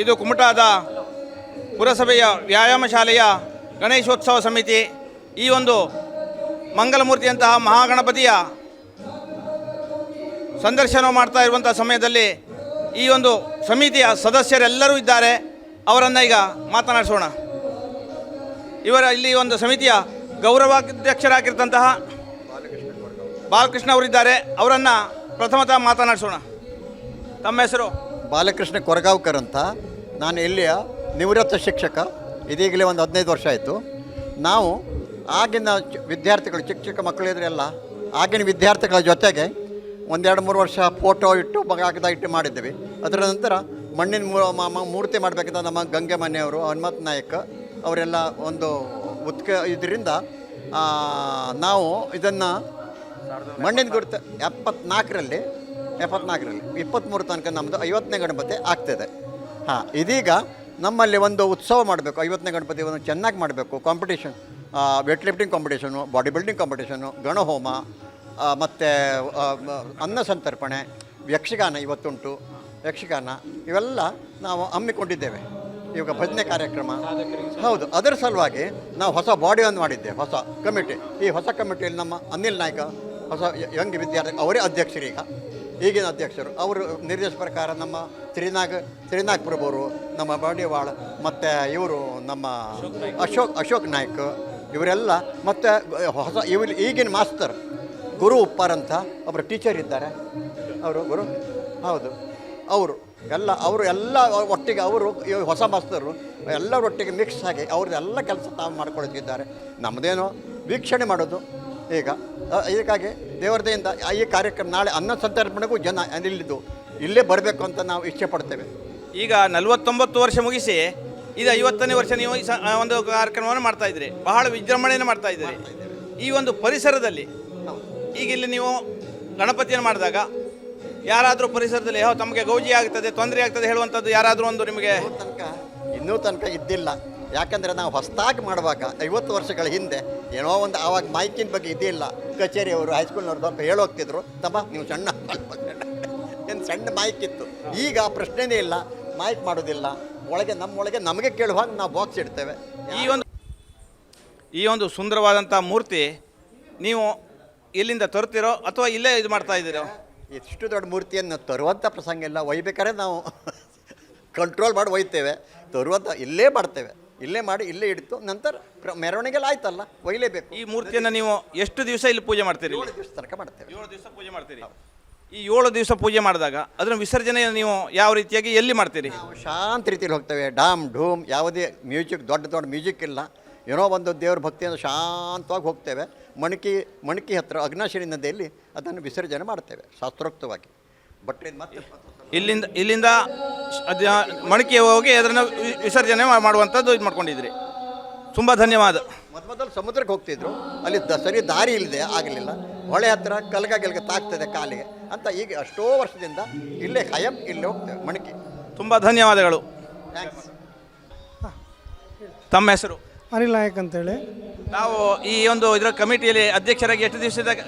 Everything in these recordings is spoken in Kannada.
ಇದು ಕುಮಟಾದ ಪುರಸಭೆಯ ವ್ಯಾಯಾಮ ಶಾಲೆಯ ಗಣೇಶೋತ್ಸವ ಸಮಿತಿ ಈ ಒಂದು ಮಂಗಲಮೂರ್ತಿಯಂತಹ ಮಹಾಗಣಪತಿಯ ಸಂದರ್ಶನ ಮಾಡ್ತಾ ಇರುವಂಥ ಸಮಯದಲ್ಲಿ ಈ ಒಂದು ಸಮಿತಿಯ ಸದಸ್ಯರೆಲ್ಲರೂ ಇದ್ದಾರೆ. ಅವರನ್ನು ಈಗ ಮಾತನಾಡಿಸೋಣ. ಇಲ್ಲಿ ಒಂದು ಸಮಿತಿಯ ಗೌರವಾಧ್ಯಕ್ಷರಾಗಿರ್ತಂತಹ ಬಾಲಕೃಷ್ಣ ಅವರಿದ್ದಾರೆ. ಅವರನ್ನು ಪ್ರಥಮತಃ ಮಾತನಾಡಿಸೋಣ. ತಮ್ಮ ಹೆಸರು? ಬಾಲಕೃಷ್ಣ ಕೊರಗಾವ್ಕರ್ ಅಂತ. ನಾನು ಇಲ್ಲಿಯ ನಿವೃತ್ತ ಶಿಕ್ಷಕ. ಇದೀಗಲೇ ಒಂದು 15 ವರ್ಷ ಆಯಿತು. ನಾವು ಆಗಿನ ವಿದ್ಯಾರ್ಥಿಗಳು ಚಿಕ್ಕ ಮಕ್ಕಳಿದ್ರೆಲ್ಲ ಆಗಿನ ವಿದ್ಯಾರ್ಥಿಗಳ ಜೊತೆಗೆ 1-2-3 ವರ್ಷ ಫೋಟೋ ಇಟ್ಟು ಇಟ್ಟು ಮಾಡಿದ್ದೀವಿ. ಅದರ ನಂತರ ಮಣ್ಣಿನ ಮೂರ್ತಿ ಮಾಡಬೇಕಂತ ನಮ್ಮ ಗಂಗೆ ಮನೆಯವರು, ಹನುಮಂತ ನಾಯಕ್ ಅವರೆಲ್ಲ ಒಂದು ಇದರಿಂದ ನಾವು ಇದನ್ನು ಮಣ್ಣಿನ ಗುರುತು 74ರಲ್ಲಿ 23 ತನಕ ನಮ್ಮದು 50ನೇ ಗಣಪತಿ ಆಗ್ತಿದೆ. ಇದೀಗ ನಮ್ಮಲ್ಲಿ ಒಂದು ಉತ್ಸವ ಮಾಡಬೇಕು. 50ನೇ ಗಣಪತಿ ಒಂದು ಚೆನ್ನಾಗಿ ಮಾಡಬೇಕು. Competition, weight lifting competition, body building competition, ಗಣಹೋಮ ಮತ್ತು ಅನ್ನ ಸಂತರ್ಪಣೆ, ಯಕ್ಷಗಾನ ಇವತ್ತುಂಟು, ಯಕ್ಷಗಾನ ಇವೆಲ್ಲ ನಾವು ಹಮ್ಮಿಕೊಂಡಿದ್ದೇವೆ. ಇವಾಗ ಭಜನೆ ಕಾರ್ಯಕ್ರಮ. ಹೌದು, ಅದರ ಸಲುವಾಗಿ ನಾವು ಹೊಸ ಬಾಡಿ ಒಂದು ಮಾಡಿದ್ದೇವೆ, ಹೊಸ ಕಮಿಟಿ. ಈ ಹೊಸ ಕಮಿಟಿಯಲ್ಲಿ ನಮ್ಮ ಅನಿಲ್ ನಾಯ್ಕ ಹೊಸ ಯಂಗ್ ವಿದ್ಯಾರ್ಥಿ, ಅವರೇ ಅಧ್ಯಕ್ಷರು. ಈಗಿನ ಅಧ್ಯಕ್ಷರು ಅವರು ನಿರ್ದೇಶ ಪ್ರಕಾರ ನಮ್ಮ ಶ್ರೀನಾಗ್ ಪ್ರಭುವರು, ನಮ್ಮ ಬಂಡಿವಾಳ, ಮತ್ತು ಇವರು ನಮ್ಮ ಅಶೋಕ್ ನಾಯ್ಕ್ ಇವರೆಲ್ಲ, ಮತ್ತು ಹೊಸ ಈಗಿನ ಮಾಸ್ತರ್ ಗುರು ಉಪ್ಪಾರ್ ಅಂತ ಒಬ್ಬರು ಟೀಚರ್ ಇದ್ದಾರೆ. ಅವರು ಗುರು, ಹೌದು, ಅವರು ಎಲ್ಲ ಒಟ್ಟಿಗೆ ಅವರು ಹೊಸ ಮಾಸ್ತರು ಎಲ್ಲರೊಟ್ಟಿಗೆ ಮಿಕ್ಸ್ ಆಗಿ ಅವ್ರದ್ದೆಲ್ಲ ಕೆಲಸ ತಾವು ಮಾಡ್ಕೊಳ್ತಿದ್ದಾರೆ. ನಮ್ಮದೇನೋ ವೀಕ್ಷಣೆ ಮಾಡೋದು. ಹೀಗಾಗಿ ದೇವರದೆಯಿಂದ ಈ ಕಾರ್ಯಕ್ರಮ ನಾಳೆ ಅನ್ನ ಸಂತರ್ಪಣೆಗೂ ಜನ ಇಲ್ಲೇ ಬರಬೇಕು ಅಂತ ನಾವು ಇಚ್ಛೆ ಪಡ್ತೇವೆ. ಈಗ 49 ವರ್ಷ ಮುಗಿಸಿ ಇದು 50ನೇ ವರ್ಷ ನೀವು ಒಂದು ಕಾರ್ಯಕ್ರಮವನ್ನು ಮಾಡ್ತಾಯಿದ್ರಿ, ಬಹಳ ವಿಜೃಂಭಣೆಯನ್ನು ಮಾಡ್ತಾಯಿದ್ದೀರಿ. ಈ ಒಂದು ಪರಿಸರದಲ್ಲಿ ಈಗ ಇಲ್ಲಿ ನೀವು ಗಣಪತಿಯನ್ನು ಮಾಡಿದಾಗ ಯಾರಾದರೂ ಪರಿಸರದಲ್ಲಿ ತಮಗೆ ಗೌಜಿ ಆಗ್ತದೆ, ತೊಂದರೆ ಆಗ್ತದೆ ಹೇಳುವಂಥದ್ದು ಯಾರಾದರೂ ಒಂದು ನಿಮಗೆ ಇನ್ನೂ ತನಕ ಇದ್ದಿಲ್ಲ. ಯಾಕಂದರೆ ನಾವು ಹೊಸದಾಗಿ ಮಾಡುವಾಗ 50 ವರ್ಷಗಳ ಹಿಂದೆ ಏನೋ ಒಂದು ಆವಾಗ ಮೈಕಿನ ಬಗ್ಗೆ ಇದಿಲ್ಲ. ಕಚೇರಿಯವರು ಹೈಸ್ಕೂಲ್ನವ್ರು ಸ್ವಲ್ಪ ಹೇಳೋಗ್ತಿದ್ರು, ನೀವು ಸಣ್ಣ ಮೈಕ್ ಇತ್ತು. ಈಗ ಪ್ರಶ್ನೆನೇ ಇಲ್ಲ, ಮೈಕ್ ಮಾಡೋದಿಲ್ಲ. ನಮ್ಮೊಳಗೆ ನಮಗೆ ಕೇಳುವಾಗ ನಾವು ಬಾಕ್ಸ್ ಇಡ್ತೇವೆ. ಈ ಒಂದು ಸುಂದರವಾದಂಥ ಮೂರ್ತಿ ನೀವು ಇಲ್ಲಿಂದ ತರ್ತಿರೋ ಅಥವಾ ಇಲ್ಲೇ ಇದು ಮಾಡ್ತಾ ಇದ್ದೀರೋ? ಇಷ್ಟು ದೊಡ್ಡ ಮೂರ್ತಿಯನ್ನು ತರುವಂಥ ಪ್ರಸಂಗ ಇಲ್ಲ. ಒಯ್ಬೇಕಾದ್ರೆ ನಾವು ಕಂಟ್ರೋಲ್ ಮಾಡಿ ಒಯ್ತೇವೆ. ತರುವಂಥ ಇಲ್ಲೇ ಮಾಡ್ತೇವೆ, ಇಲ್ಲೇ ಮಾಡಿ ಇಲ್ಲೇ ಇಡ್ತು. ನಂತರ ಮೆರವಣಿಗೆಲ್ಲ ಆಯ್ತಲ್ಲ, ಒಯ್ಲೇಬೇಕು. ಈ ಮೂರ್ತಿಯನ್ನು ನೀವು ಎಷ್ಟು ದಿವಸ ಇಲ್ಲಿ ಪೂಜೆ ಮಾಡ್ತೀರಿ? 7 ದಿವಸ ತನಕ ಮಾಡ್ತೇವೆ. 7 ದಿವಸ ಪೂಜೆ ಮಾಡ್ತೀರಿ. ಈ 7 ದಿವಸ ಪೂಜೆ ಮಾಡಿದಾಗ ಅದರ ವಿಸರ್ಜನೆ ನೀವು ಯಾವ ರೀತಿಯಾಗಿ ಎಲ್ಲಿ ಮಾಡ್ತೀರಿ? ನಾವು ಶಾಂತ ರೀತಿಯಲ್ಲಿ ಹೋಗ್ತೇವೆ. ಡಾಮ್ ಢೂಮ್ ಯಾವುದೇ ಮ್ಯೂಸಿಕ್, ದೊಡ್ಡ ಮ್ಯೂಸಿಕ್ ಇಲ್ಲ. ಏನೋ ಒಂದು ದೇವ್ರ ಭಕ್ತಿಯನ್ನು ಶಾಂತವಾಗಿ ಹೋಗ್ತೇವೆ. ಮಣಕಿ ಹತ್ತಿರ ಅಗ್ನಾಶಿನಿ ನದಿಯಲ್ಲಿ ಅದನ್ನು ವಿಸರ್ಜನೆ ಮಾಡ್ತೇವೆ ಶಾಸ್ತ್ರೋಕ್ತವಾಗಿ. ಬಟ್ ಇಲ್ಲಿಂದ ಮಣಕಿ ಹೋಗಿ ಅದನ್ನು ವಿಸರ್ಜನೆ ಮಾಡುವಂಥದ್ದು ಇದು ಮಾಡ್ಕೊಂಡಿದ್ರಿ. ತುಂಬ ಧನ್ಯವಾದ. ಮೊದಲು ಸಮುದ್ರಕ್ಕೆ ಹೋಗ್ತಿದ್ರು, ಅಲ್ಲಿ ಸರಿ ದಾರಿ ಇಲ್ಲದೆ ಆಗಲಿಲ್ಲ. ಹೊಳೆ ಹತ್ತಿರ ಕಲ್ಗ ತಾಗ್ತದೆ ಕಾಲಿಗೆ ಅಂತ. ಈಗ ಎಷ್ಟೋ ವರ್ಷದಿಂದ ಇಲ್ಲೇ ಖಾಯಂ ಇಲ್ಲೇ ಹೋಗ್ತೇವೆ ಮಣಕಿ. ತುಂಬ ಧನ್ಯವಾದಗಳು. ಥ್ಯಾಂಕ್ಸ್. ತಮ್ಮ ಹೆಸರು? ಅನಿಲ್ ನಾಯಕ್ ಅಂತೇಳಿ. ನಾವು ಈ ಒಂದು ಇದರ ಕಮಿಟಿಯಲ್ಲಿ ಅಧ್ಯಕ್ಷರಾಗಿ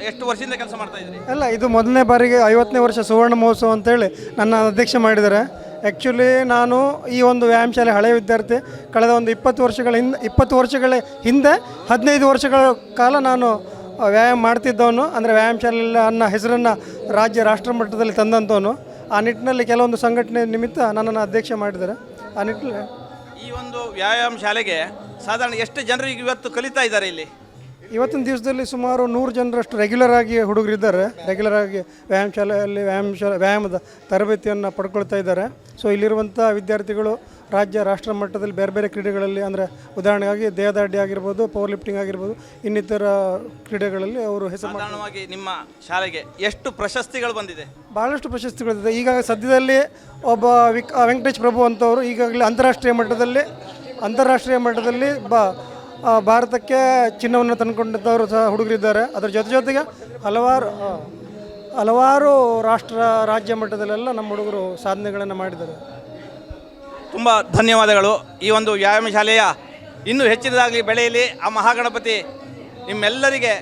ಎಷ್ಟು ವರ್ಷದಿಂದ ಕೆಲಸ ಮಾಡ್ತಾ ಇದ್ದೀರಿ? ಅಲ್ಲ, ಇದು ಮೊದಲನೇ ಬಾರಿಗೆ 50ನೇ ವರ್ಷ ಸುವರ್ಣ ಮಹೋತ್ಸವ ಅಂತೇಳಿ ನನ್ನ ಅಧ್ಯಕ್ಷ ಮಾಡಿದ್ದಾರೆ. ಆ್ಯಕ್ಚುಲಿ ನಾನು ಈ ಒಂದು ವ್ಯಾಯಾಮ ಶಾಲೆ ಹಳೆಯ ವಿದ್ಯಾರ್ಥಿ. ಕಳೆದ ಒಂದು 20 ವರ್ಷಗಳ ಹಿಂದೆ 15 ವರ್ಷಗಳ ಕಾಲ ನಾನು ವ್ಯಾಯಾಮ ಮಾಡ್ತಿದ್ದವನು. ಅಂದರೆ ವ್ಯಾಯಾಮ ಶಾಲೆಯಲ್ಲಿ ನನ್ನ ಹೆಸರನ್ನು ರಾಷ್ಟ್ರ ಮಟ್ಟದಲ್ಲಿ ತಂದಂಥವನು. ಆ ನಿಟ್ಟಿನಲ್ಲಿ ಕೆಲವೊಂದು ಸಂಘಟನೆ ನಿಮಿತ್ತ ನನ್ನನ್ನು ಅಧ್ಯಕ್ಷ ಮಾಡಿದ್ದಾರೆ. ಆ ನಿಟ್ಟಿನಲ್ಲಿ ಈ ಒಂದು ವ್ಯಾಯಾಮ ಶಾಲೆಗೆ ಸಾಧಾರಣ ಎಷ್ಟು ಜನರು ಇವತ್ತು ಕಲಿತಾ ಇದ್ದಾರೆ ಇಲ್ಲಿ? ಇವತ್ತಿನ ದಿವಸದಲ್ಲಿ ಸುಮಾರು 100 ಜನರಷ್ಟು ರೆಗ್ಯುಲರ್ ಆಗಿ ಹುಡುಗರಿದ್ದಾರೆ. ರೆಗ್ಯುಲರ್ ಆಗಿ ವ್ಯಾಯಾಮ ಶಾಲೆಯಲ್ಲಿ ವ್ಯಾಯಾಮದ ತರಬೇತಿಯನ್ನು ಪಡ್ಕೊಳ್ತಾ ಇದ್ದಾರೆ. ಸೊ ಇಲ್ಲಿರುವಂಥ ವಿದ್ಯಾರ್ಥಿಗಳು ರಾಷ್ಟ್ರ ಮಟ್ಟದಲ್ಲಿ ಬೇರೆ ಬೇರೆ ಕ್ರೀಡೆಗಳಲ್ಲಿ, ಅಂದರೆ ಉದಾಹರಣೆಗಾಗಿ ದೇಹದಾಡಿ ಆಗಿರ್ಬೋದು, ಪವರ್ ಲಿಫ್ಟಿಂಗ್ ಆಗಿರ್ಬೋದು, ಇನ್ನಿತರ ಕ್ರೀಡೆಗಳಲ್ಲಿ ಅವರು ಹೆಸರು. ಸಾಧಾರಣವಾಗಿ ನಿಮ್ಮ ಶಾಲೆಗೆ ಎಷ್ಟು ಪ್ರಶಸ್ತಿಗಳು ಬಂದಿದೆ? ಭಾಳಷ್ಟು ಪ್ರಶಸ್ತಿಗಳಿದೆ. ಈಗ ಸದ್ಯದಲ್ಲಿ ಒಬ್ಬ ವೆಂಕಟೇಶ್ ಪ್ರಭು ಅಂತವರು ಈಗಾಗಲೇ ಅಂತಾರಾಷ್ಟ್ರೀಯ ಮಟ್ಟದಲ್ಲಿ ಭಾರತಕ್ಕೆ ಚಿನ್ನವನ್ನು ತಂದುಕೊಂಡಿದ್ದವರು ಸಹ ಹುಡುಗರಿದ್ದಾರೆ. ಅದರ ಜೊತೆಗೆ ಹಲವಾರು ರಾಜ್ಯ ಮಟ್ಟದಲ್ಲೆಲ್ಲ ನಮ್ಮ ಹುಡುಗರು ಸಾಧನೆಗಳನ್ನು ಮಾಡಿದ್ದಾರೆ. ತುಂಬ ಧನ್ಯವಾದಗಳು. ಈ ಒಂದು ವ್ಯಾಯಾಮ ಶಾಲೆಯ ಇನ್ನೂ ಹೆಚ್ಚಿನದಾಗಲಿ ಬೆಳೆಯಲಿ. ಆ ಮಹಾಗಣಪತಿ ನಿಮ್ಮೆಲ್ಲರಿಗೆ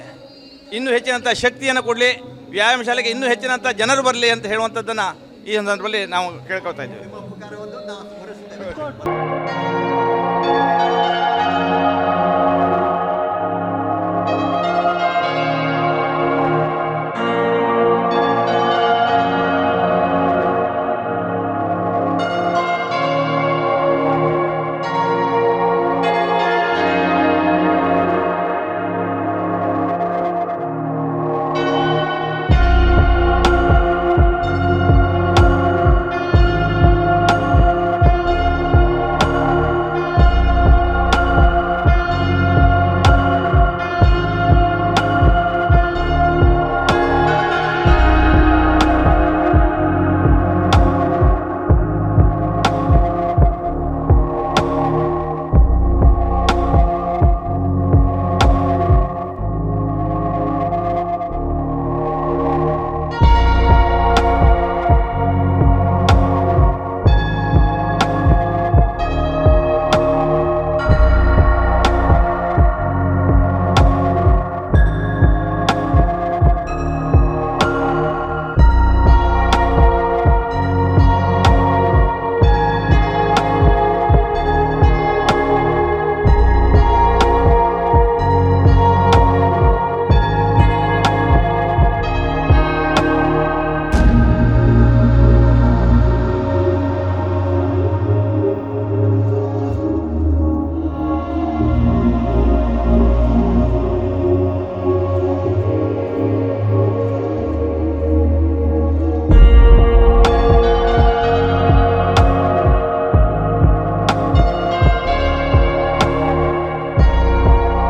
ಇನ್ನೂ ಹೆಚ್ಚಿನಂಥ ಶಕ್ತಿಯನ್ನು ಕೊಡಲಿ. ವ್ಯಾಯಾಮ ಶಾಲೆಗೆ ಇನ್ನೂ ಹೆಚ್ಚಿನಂಥ ಜನರು ಬರಲಿ ಅಂತ ಹೇಳುವಂಥದ್ದನ್ನು ಈ ಸಂದರ್ಭದಲ್ಲಿ ನಾವು ಕೇಳ್ಕೊಳ್ತಾ ಇದ್ದೀವಿ. ಧನ್ಯವಾದ.